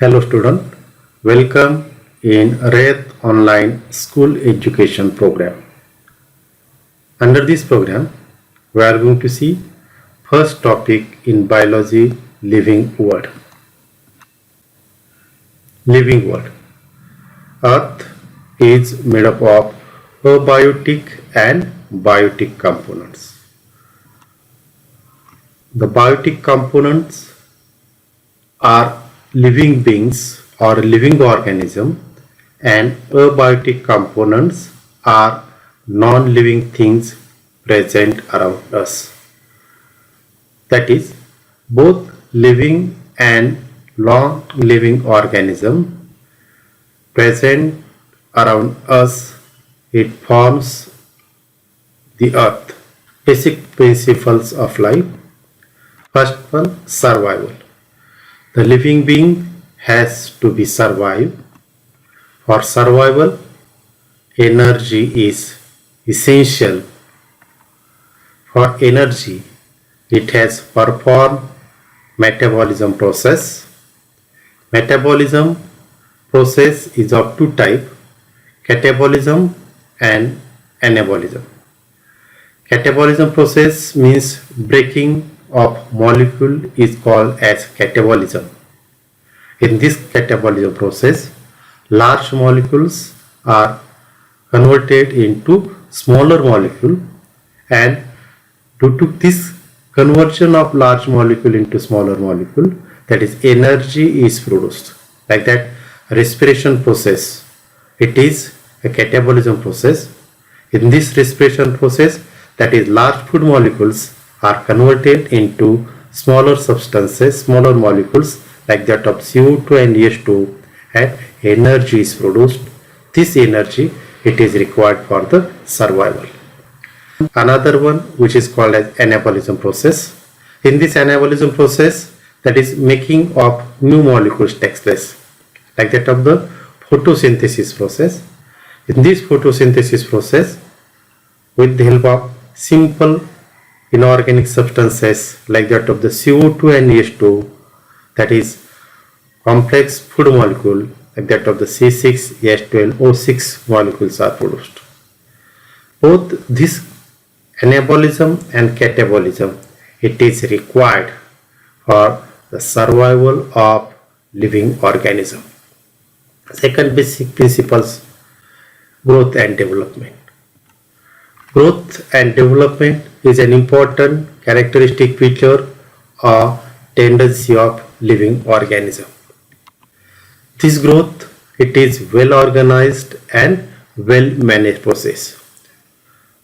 Hello student, welcome in RED online school education program. Under this program, we are going to see first topic in biology, living world. Living world. Earth is made up of abiotic and biotic components. The biotic components are living beings or living organism, and abiotic components are non-living things present around us. That is, both living and non-living organism present around us, it forms the earth. Basic principles of life. First one, survival. The living being has to be survived. For survival, energy is essential. For energy, it has performed metabolism process. Metabolism process is of two types, catabolism and anabolism. Catabolism process means breaking of molecule is called as catabolism. In this catabolism process, large molecules are converted into smaller molecule, and due to this conversion of large molecule into smaller molecule, that is, energy is produced. Like that, respiration process, it is a catabolism process. In this respiration process, that is, large food molecules are converted into smaller substances, smaller molecules like that of CO2 and H2, and energy is produced. This energy, it is required for the survival. Another one which is called as anabolism process. In this anabolism process, that is, making of new molecules takes place, like that of the photosynthesis process. In this photosynthesis process, with the help of simple inorganic substances like that of the CO2 and H2, that is, complex food molecule like that of the C6H12O6 molecules are produced. Both this anabolism and catabolism, it is required for the survival of living organism. Second basic principles, growth and development. Growth and development is an important characteristic feature or tendency of living organism. This growth, it is well organized and well managed process.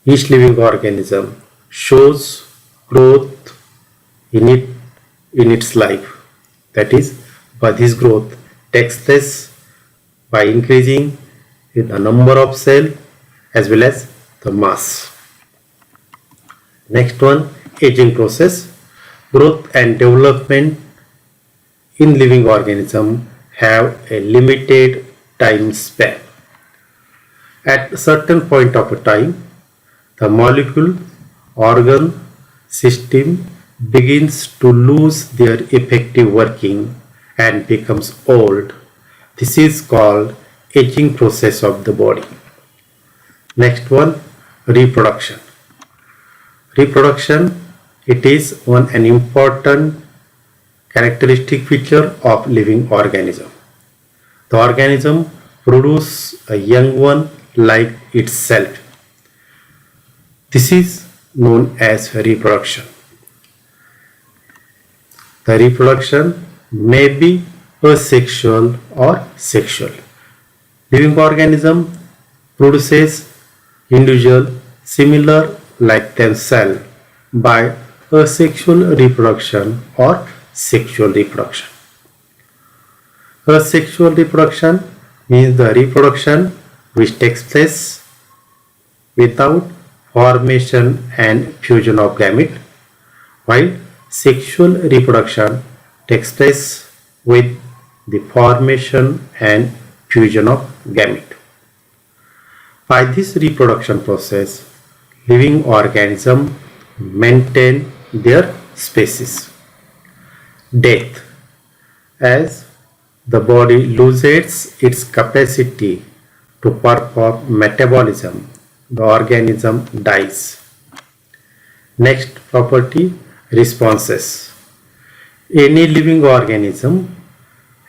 Each living organism shows growth in its life. That is, but this growth takes place by increasing in the number of cells as well as the mass. Next one, aging process. Growth and development in living organism have a limited time span. At a certain point of a time, the molecule, organ, system begins to lose their effective working and becomes old. This is called aging process of the body. Next one, reproduction. Reproduction, it is an important characteristic feature of living organism. The organism produces a young one like itself. This is known as reproduction. The reproduction may be asexual or sexual. Living organism produces individual similar like themselves by asexual reproduction or sexual reproduction. Asexual reproduction means the reproduction which takes place without formation and fusion of gamete, while sexual reproduction takes place with the formation and fusion of gamete. By this reproduction process, living organisms maintain their species. Death. As the body loses its capacity to perform metabolism. The organism dies. Next property, responses. Any living organism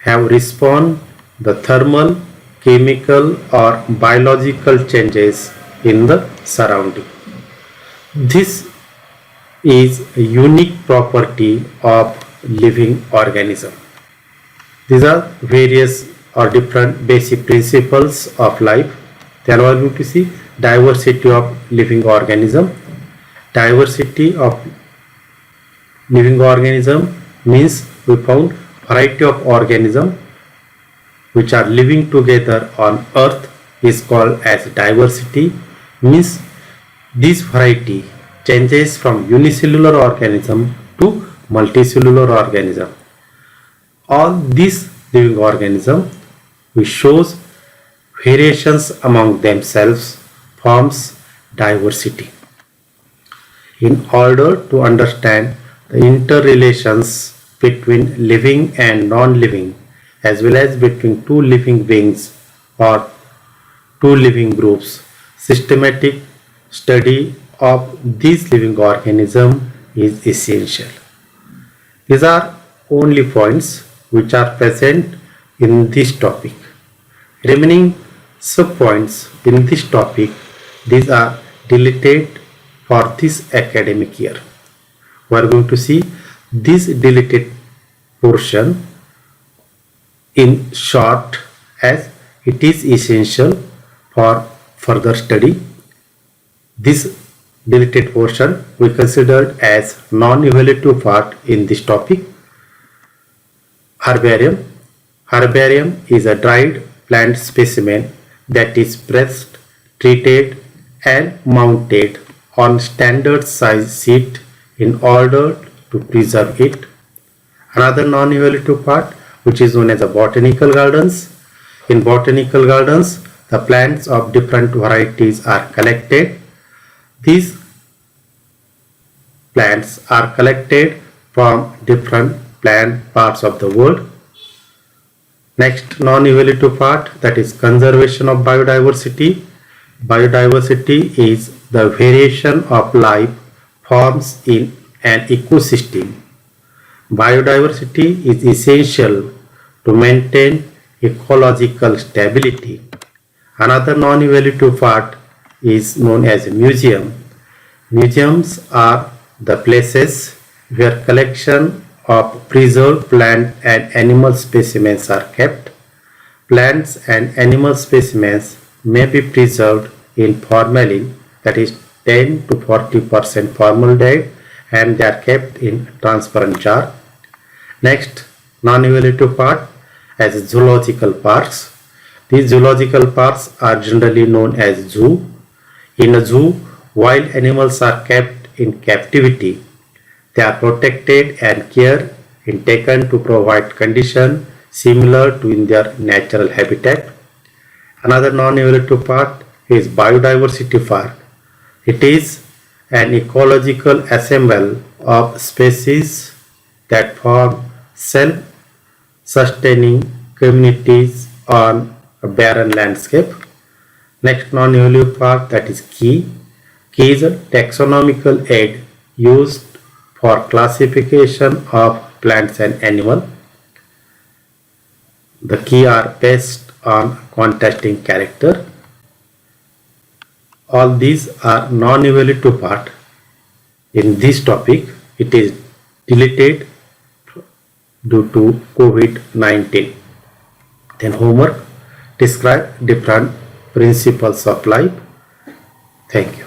have respond the thermal, chemical or biological changes in the surrounding. This is a unique property of living organism. These are various or different basic principles of life. Then we are going to see diversity of living organism. Diversity of living organism means we found variety of organism which are living together on earth is called as diversity. Means this variety changes from unicellular organism to multicellular organism. All these living organism which shows variations among themselves forms diversity. In order to understand the interrelations between living and non-living as well as between two living beings or two living groups, systematic study of these living organism is essential. These are only points which are present in this topic. Remaining sub-points in this topic, these are deleted for this academic year. We are going to see this deleted portion in short as it is essential for further study. This deleted portion we considered as non-evaluative part in this topic. Herbarium. Herbarium is a dried plant specimen that is pressed, treated and mounted on standard size sheet in order to preserve it. Another non-evaluative part which is known as a botanical gardens. In botanical gardens, the plants of different varieties are collected. These plants are collected from different plant parts of the world. Next non-evaluative part, that is conservation of biodiversity. Biodiversity is the variation of life forms in an ecosystem. Biodiversity is essential to maintain ecological stability. Another non-evaluative part is known as museum. Museums are the places where collection of preserved plant and animal specimens are kept. Plants and animal specimens may be preserved in formalin, that is 10 to 40% formaldehyde, and they are kept in transparent jar. Next non-evaluative part as zoological parks. These zoological parks are generally known as zoo. In a zoo, wild animals are kept in captivity. They are protected and care is taken to provide conditions similar to in their natural habitat. Another non-evaluative part is biodiversity park. It is an ecological assemble of species that form self-sustaining communities on a barren landscape. Next non-evaluative part, that is key. Key is a taxonomical aid used for classification of plants and animals. The key are based on contrasting character. All these are non-evaluative part. In this topic, it is deleted due to COVID-19. Then homework, describe different principles of life. Thank you.